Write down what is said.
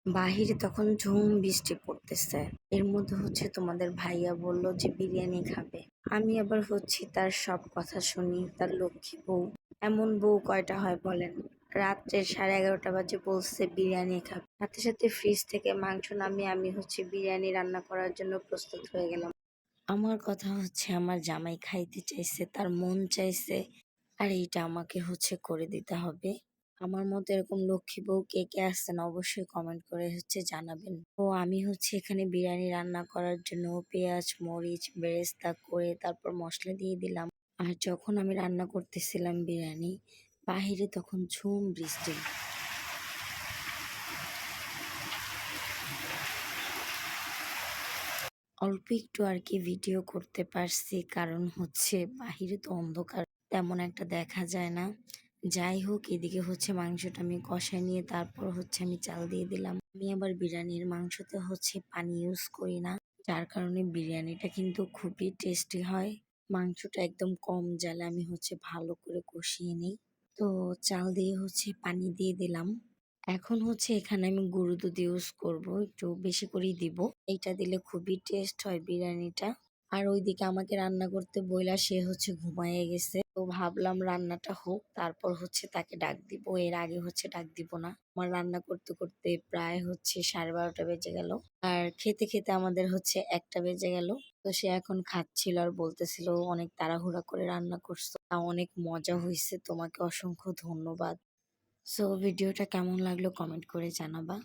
বাহিরে তখন ঝুম বৃষ্টি পড়তেছে। এর মধ্যে তোমাদের ভাইয়া বলল যে বিরিয়ানি খাবে। আমি আবার তার সব কথা শুনি, তার লক্ষ্মী বউ। এমন বউ কয়টা হয় বলেন? রাত্রে 11:30 বাজে বলছে বিরিয়ানি খাবে। সাথে সাথে ফ্রিজ থেকে মাংস নামিয়ে আমি বিরিয়ানি রান্না করার জন্য প্রস্তুত হয়ে গেলাম। আমার কথা আমার জামাই খাইতে চাইছে, তার মন চাইছে, আর এইটা আমাকে করে দিতে হবে। আমার মতো এরকম লক্ষ্মী বউ কে কে আছেন অবশ্যই কমেন্ট করে জানাবেন। তো আমি এখানে বিরিয়ানি রান্না করার জন্য পেঁয়াজ, মরিচ, বেরেস্তা করে তারপর মশলা দিয়ে দিলাম। আর যখন আমি রান্না করতেছিলাম বিরিয়ানি, বাহিরে তখন ঝুম বৃষ্টি। অল্প একটু আর কি ভিডিও করতে পারছি, কারণ বাহিরে তো অন্ধকার, তেমন একটা দেখা যায় না। যাই হোক, এদিকে মাংসটা আমি কষায় নিয়ে তারপর আমি চাল দিয়ে দিলাম। আমি আবার বিরিয়ানির মাংসতে পানি ইউজ করি না, যার কারণে বিরিয়ানিটা কিন্তু খুবই টেস্টি হয়। মাংসটা একদম কম জালে আমি ভালো করে কষিয়ে নিই। তো চাল দিয়ে পানি দিয়ে দিলাম। এখন এখানে আমি গরুর দুধ ইউজ করব, একটু বেশি করেই দিব। এইটা দিলে খুবই টেস্ট হয় বিরিয়ানিটা। আর ওইদিকে আমাকে রান্না করতে বইলা সে ঘুমায়ে গেছে। তো ভাবলাম রান্নাটা হোক, তারপর তাকে ডাক দিব। এর আগে ডাক দিব না। আমার রান্না করতে করতে প্রায় 12:30 বেজে গেল। আর খেতে খেতে আমাদের 1টা বেজে গেল। তো সে এখন খাচ্ছিল আর বলতেছিল অনেক তাড়াহুড়া করে রান্না করছো, তা অনেক মজা হয়েছে, তোমাকে অসংখ্য ধন্যবাদ। সো ভিডিওটা কেমন লাগলো কমেন্ট করে জানাবা।